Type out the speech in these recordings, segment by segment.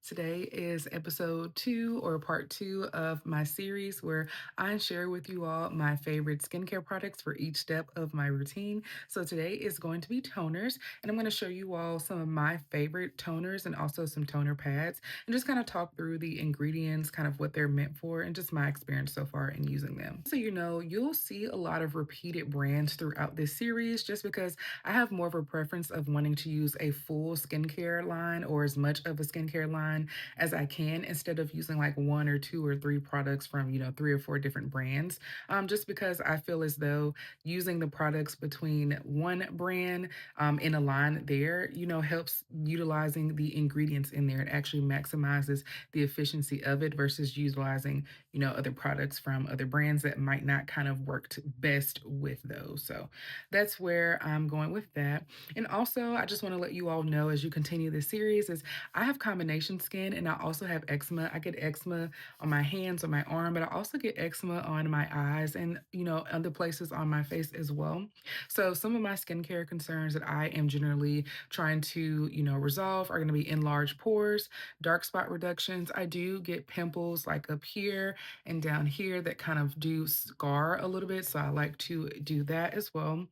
Today is episode 2 or part 2 of my series where I share with you all my favorite skincare products for each step of my routine. So today is going to be toners, and I'm going to show you all some of my favorite toners and also some toner pads and just kind of talk through the ingredients, kind of what they're meant for, and just my experience so far in using them. So, you'll see a lot of repeated brands throughout this series just because I have more of a preference of wanting to use a full skincare line or as much of a skincare line as I can instead of using like one or two or three products from, three or four different brands. Just because I feel as though using the products between one brand in a line there, helps utilizing the ingredients in there. It actually maximizes the efficiency of it versus utilizing, other products from other brands that might not kind of worked best with those. So that's where I'm going with that. And also, I just want to let you all know as you continue this series is I have combination skin and I also have eczema. I get eczema on my hands, on my arm, but I also get eczema on my eyes and, other places on my face as well. So some of my skincare concerns that I am generally trying to, resolve are going to be enlarged pores, dark spot reductions. I do get pimples like up here and down here that kind of do scar a little bit. So I like to do that as well.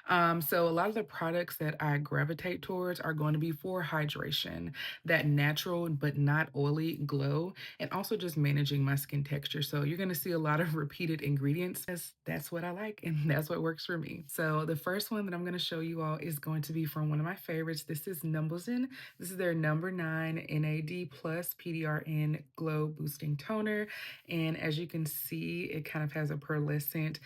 So a lot of the products that I gravitate towards are going to be for hydration, that natural but not oily glow, and also just managing my skin texture. So you're going to see a lot of repeated ingredients. That's what I like, and that's what works for me. So the first one that I'm going to show you all is going to be from one of my favorites. This is Numbleson. This is their number 9 NAD plus PDRN glow boosting toner. And as you can see, it kind of has a pearlescent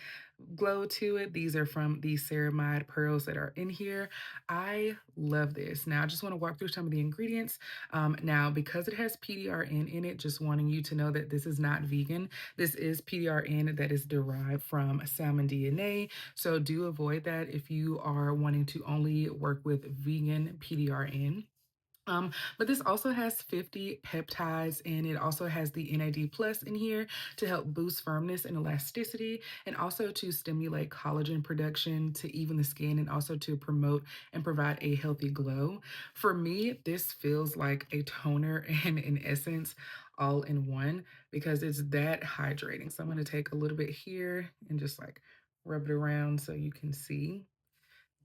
glow to it. These are from the ceramide pearls that are in here. I love this. Now, I just want to walk through some of the ingredients. Now, because it has PDRN in it, just wanting you to know that this is not vegan. This is PDRN that is derived from salmon DNA. So do avoid that if you are wanting to only work with vegan PDRN. But this also has 50 peptides and it also has the NAD plus in here to help boost firmness and elasticity and also to stimulate collagen production to even the skin and also to promote and provide a healthy glow. For me, this feels like a toner and an essence all in one because it's that hydrating. So I'm going to take a little bit here and just like rub it around so you can see.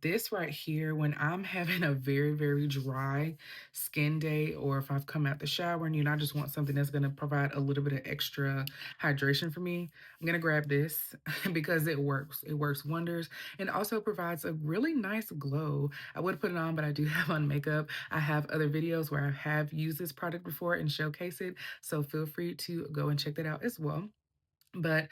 This right here, when I'm having a very, very dry skin day, or if I've come out the shower and I just want something that's gonna provide a little bit of extra hydration for me, I'm gonna grab this because it works. It works wonders and also provides a really nice glow. I would put it on, but I do have on makeup. I have other videos where I have used this product before and showcase it, so feel free to go and check that out as well. But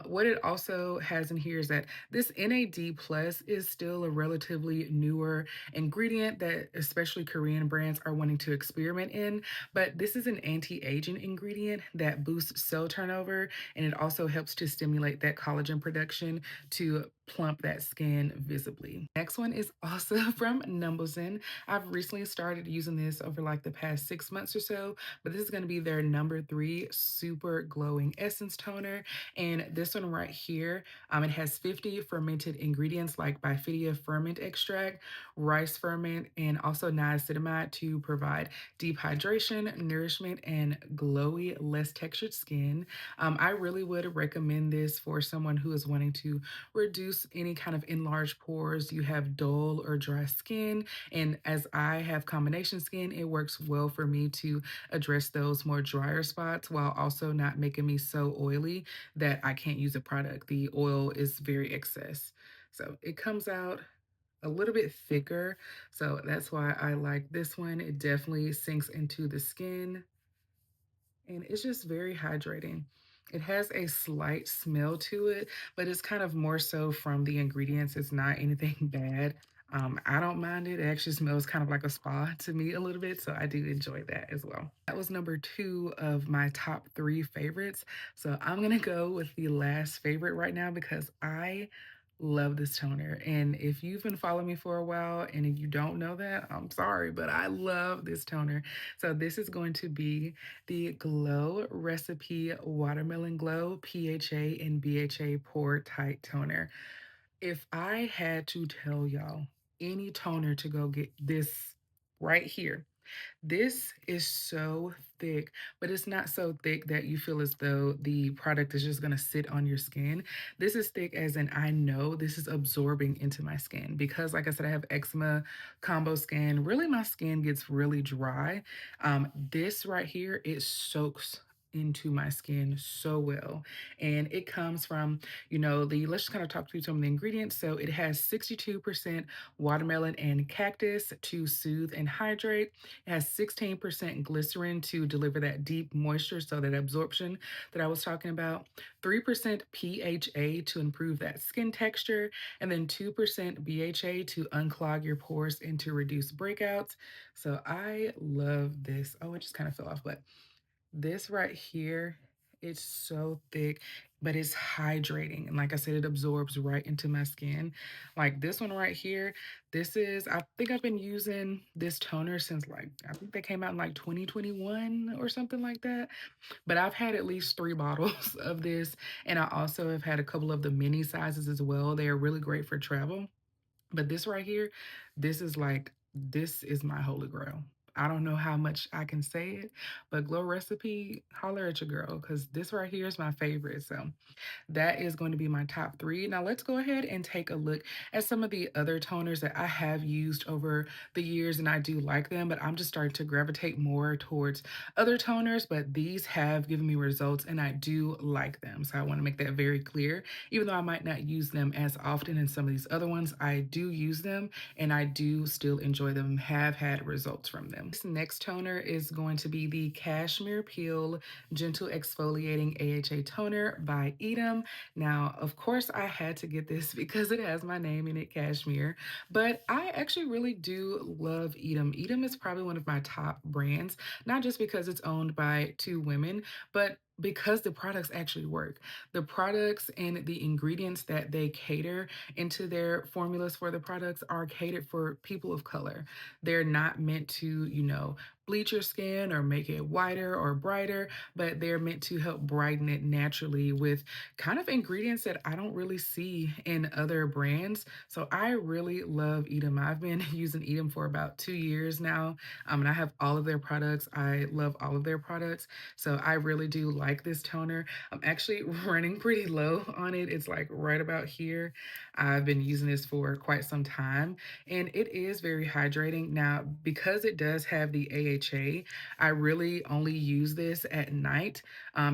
what it also has in here is that this NAD plus is still a relatively newer ingredient that especially Korean brands are wanting to experiment in. But this is an anti-aging ingredient that boosts cell turnover and it also helps to stimulate that collagen production to plump that skin visibly. Next one is also from Numbleson. I've recently started using this over like the past 6 months or so, but this is going to be their number 3 super glowing essence toner. And this one right here, it has 50 fermented ingredients like bifidia ferment extract, rice ferment, and also niacinamide to provide deep hydration, nourishment, and glowy, less textured skin. I really would recommend this for someone who is wanting to reduce any kind of enlarged pores. You have dull or dry skin, and as I have combination skin, it works well for me to address those more drier spots while also not making me so oily that I can't use a product. The oil is very excess. So it comes out a little bit thicker. So that's why I like this one. It definitely sinks into the skin and it's just very hydrating. It has a slight smell to it, but it's kind of more so from the ingredients. It's not anything bad. I don't mind it. It actually smells kind of like a spa to me a little bit, so I do enjoy that as well. That was number 2 of my top 3 favorites. So I'm gonna go with the last favorite right now because I love this toner. And if you've been following me for a while and you don't know that, I'm sorry, but I love this toner. So this is going to be the Glow Recipe Watermelon Glow PHA and BHA Pore Tight Toner. If I had to tell y'all any toner to go get this right here, This is so thick, but it's not so thick that you feel as though the product is just gonna sit on your skin. This is thick as in I know this is absorbing into my skin because, like I said, I have eczema, combo skin. Really, my skin gets really dry. This right here, it soaks into my skin so well. And it comes from, let's just kind of talk through some of the ingredients. So it has 62% watermelon and cactus to soothe and hydrate. It has 16% glycerin to deliver that deep moisture, so that absorption that I was talking about, 3% PHA to improve that skin texture, and then 2% BHA to unclog your pores and to reduce breakouts. So I love this. Oh, it just kind of fell off, but this right here, it's so thick, but it's hydrating. And like I said, it absorbs right into my skin. Like this one right here, I think I've been using this toner since like, I think they came out in like 2021 or something like that. But I've had at least 3 bottles of this. And I also have had a couple of the mini sizes as well. They are really great for travel. But this right here, this is my holy grail. I don't know how much I can say it, but Glow Recipe, holler at your girl, because this right here is my favorite. So that is going to be my top 3. Now let's go ahead and take a look at some of the other toners that I have used over the years, and I do like them, but I'm just starting to gravitate more towards other toners, but these have given me results and I do like them. So I want to make that very clear. Even though I might not use them as often as some of these other ones, I do use them and I do still enjoy them, have had results from them. This next toner is going to be the Cashmere Peel Gentle Exfoliating AHA Toner by Edam. Now, of course, I had to get this because it has my name in it, Cashmere, but I actually really do love Edam. Edam is probably one of my top brands, not just because it's owned by 2 women, but because the products actually work. The products and the ingredients that they cater into their formulas for the products are catered for people of color. They're not meant to, bleach your skin or make it whiter or brighter, but they're meant to help brighten it naturally with kind of ingredients that I don't really see in other brands. So I really love Edam. I've been using Edam for about 2 years now, and I have all of their products. I love all of their products. So I really do like this toner. I'm actually running pretty low on it. It's like right about here. I've been using this for quite some time, and it is very hydrating. Now, because it does have the AHA, I really only use this at night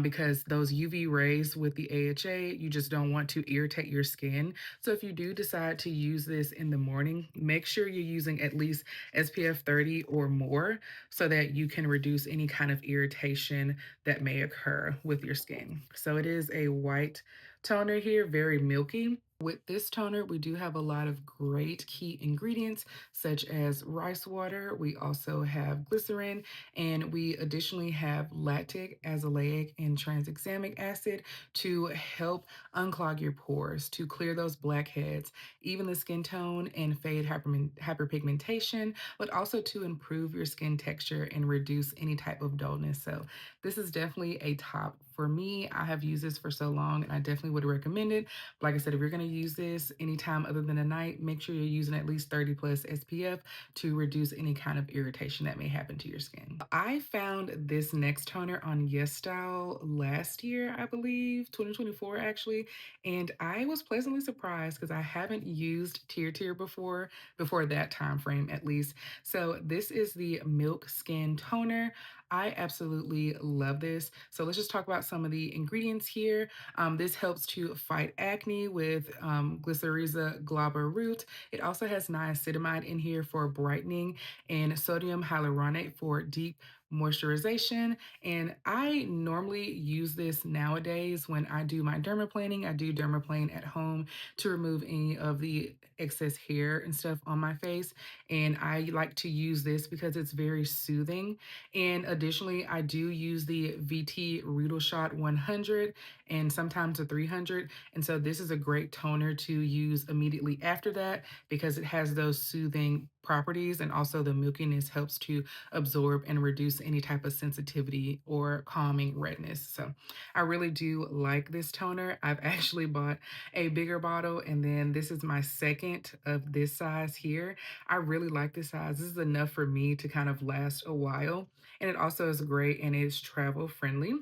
because those UV rays with the AHA, you just don't want to irritate your skin. So if you do decide to use this in the morning, make sure you're using at least SPF 30 or more so that you can reduce any kind of irritation that may occur with your skin. So it is a white toner here, very milky. With this toner, we do have a lot of great key ingredients such as rice water. We also have glycerin, and we additionally have lactic, azelaic, and tranexamic acid to help unclog your pores, to clear those blackheads, even the skin tone and fade hyperpigmentation, but also to improve your skin texture and reduce any type of dullness. So this is definitely a top for me. I have used this for so long and I definitely would recommend it. Like I said, if you're going to use this anytime other than a night, make sure you're using at least 30 plus SPF to reduce any kind of irritation that may happen to your skin. I found this next toner on YesStyle last year, I believe, 2024 actually, and I was pleasantly surprised because I haven't used Tear before that time frame at least. So this is the Milk Skin Toner. I absolutely love this. So let's just talk about some of the ingredients here. This helps to fight acne with Glycyrrhiza glabra root. It also has niacinamide in here for brightening and sodium hyaluronic for deep moisturization. And I normally use this nowadays when I do my dermaplaning. I do dermaplane at home to remove any of the excess hair and stuff on my face. And I like to use this because it's very soothing. And additionally, I do use the VT Real Shot 100 and sometimes a 300. And so this is a great toner to use immediately after that because it has those soothing properties, and also the milkiness helps to absorb and reduce any type of sensitivity or calming redness. So I really do like this toner. I've actually bought a bigger bottle, and then this is my second second of this size here. I really like this size. This is enough for me to kind of last a while. And it also is great and is travel friendly.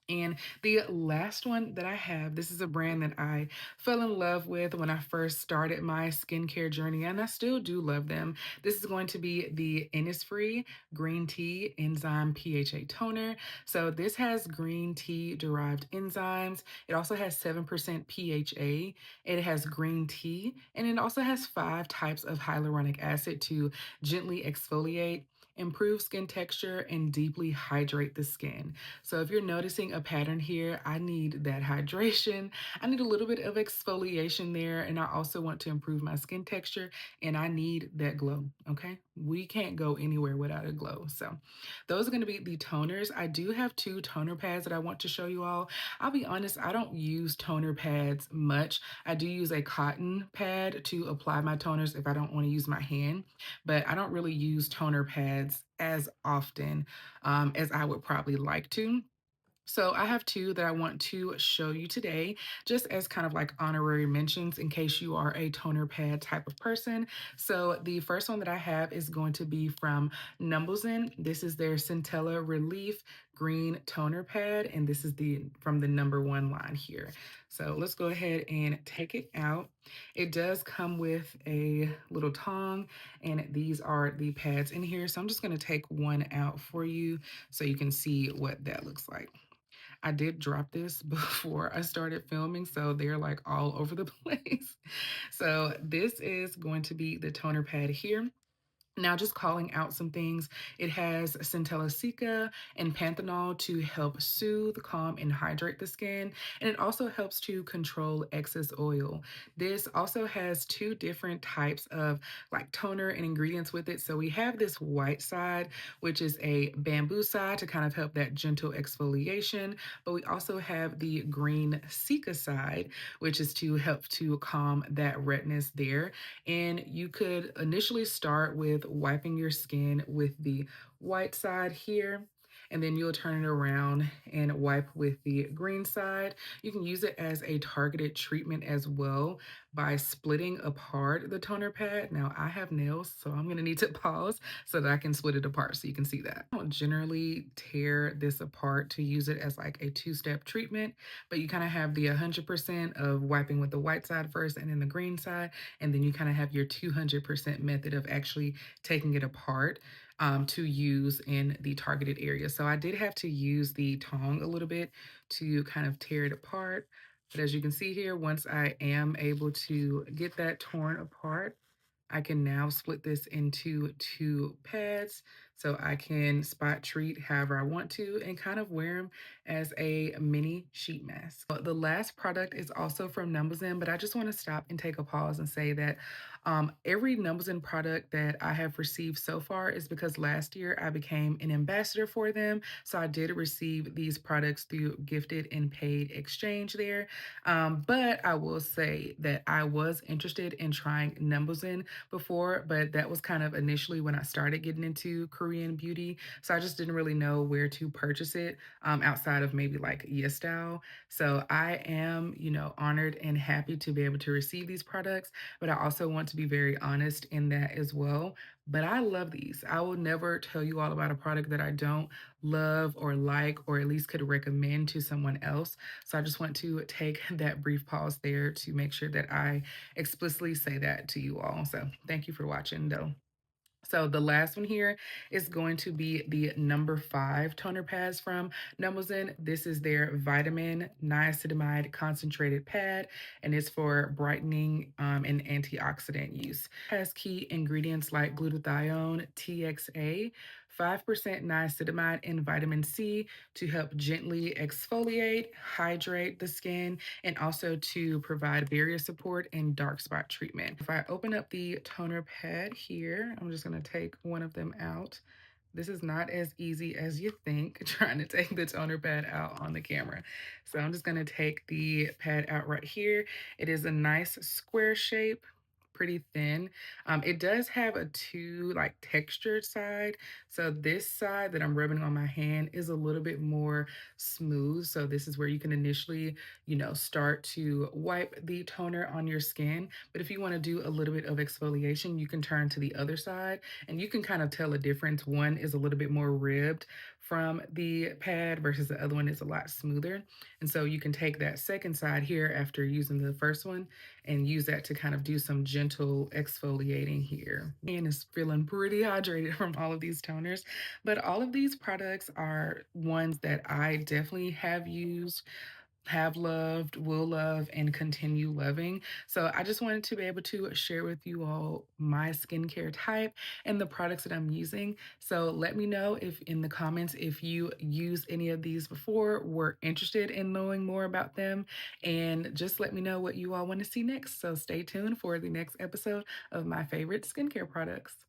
And the last one that I have, this is a brand that I fell in love with when I first started my skincare journey, and I still do love them. This is going to be the Innisfree Green Tea Enzyme PHA Toner. So this has green tea derived enzymes. It also has 7% PHA. It has green tea, and it also has 5 types of hyaluronic acid to gently exfoliate, improve skin texture, and deeply hydrate the skin. So if you're noticing a pattern here, I need that hydration. I need a little bit of exfoliation there, and I also want to improve my skin texture, and I need that glow, okay? We can't go anywhere without a glow. So those are gonna be the toners. I do have 2 toner pads that I want to show you all. I'll be honest, I don't use toner pads much. I do use a cotton pad to apply my toners if I don't wanna use my hand, but I don't really use toner pads as often as I would probably like to. So I have 2 that I want to show you today, just as kind of like honorary mentions in case you are a toner pad type of person. So the first one that I have is going to be from Numblesin. This is their Centella Relief Green Toner Pad, and this is the from the #1 line here. So let's go ahead and take it out. It does come with a little tongue, and these are the pads in here. So I'm just going to take one out for you so you can see what that looks like. I did drop this before I started filming, so they're like all over the place. So this is going to be the toner pad here. Now, just calling out some things, it has centella and panthenol to help soothe, calm, and hydrate the skin. And it also helps to control excess oil. This also has 2 different types of like toner and ingredients with it. So we have this white side, which is a bamboo side to kind of help that gentle exfoliation. But we also have the green cica side, which is to help to calm that redness there. And you could initially start with wiping your skin with the white side here, and then you'll turn it around and wipe with the green side. You can use it as a targeted treatment as well by splitting apart the toner pad. Now, I have nails, so I'm gonna need to pause so that I can split it apart so you can see that. I don't generally tear this apart to use it as like a 2-step treatment, but you kind of have the 100% of wiping with the white side first and then the green side, and then you kind of have your 200% method of actually taking it apart to use in the targeted area. So I did have to use the tong a little bit to kind of tear it apart. But as you can see here, once I am able to get that torn apart, I can now split this into 2 pads so I can spot treat however I want to and kind of wear them as a mini sheet mask. The last product is also from Numblesin, but I just want to stop and take a pause and say that every Numblesin product that I have received so far is because last year I became an ambassador for them. So I did receive these products through gifted and paid exchange there. But I will say that I was interested in trying Numblesin before, but that was kind of initially when I started getting into Korean beauty. So I just didn't really know where to purchase it outside of maybe like YesStyle. So I am, honored and happy to be able to receive these products, but I also want to be very honest in that as well. But I love these. I will never tell you all about a product that I don't love or like, or at least could recommend to someone else. So I just want to take that brief pause there to make sure that I explicitly say that to you all. So thank you for watching though. So the last one here is going to be the #5 toner pads from Numblesin. This is their vitamin niacinamide concentrated pad, and it's for brightening and antioxidant use. It has key ingredients like glutathione, TXA, 5% niacinamide, and vitamin C to help gently exfoliate, hydrate the skin, and also to provide barrier support and dark spot treatment. If I open up the toner pad here, I'm just gonna take one of them out. This is not as easy as you think, trying to take the toner pad out on the camera. So I'm just gonna take the pad out right here. It is a nice square shape. pretty thin. It does have a two like textured side. So this side that I'm rubbing on my hand is a little bit more smooth. So this is where you can initially, start to wipe the toner on your skin. But if you want to do a little bit of exfoliation, you can turn to the other side and you can kind of tell a difference. One is a little bit more ribbed from the pad versus the other one is a lot smoother. And so you can take that second side here after using the first one and use that to kind of do some gentle exfoliating here. And is feeling pretty hydrated from all of these toners, but all of these products are ones that I definitely have used, have loved, will love, and continue loving. So I just wanted to be able to share with you all my skincare type and the products that I'm using. So let me know if in the comments if you used any of these before, were interested in knowing more about them, and just let me know what you all want to see next. So stay tuned for the next episode of my favorite skincare products.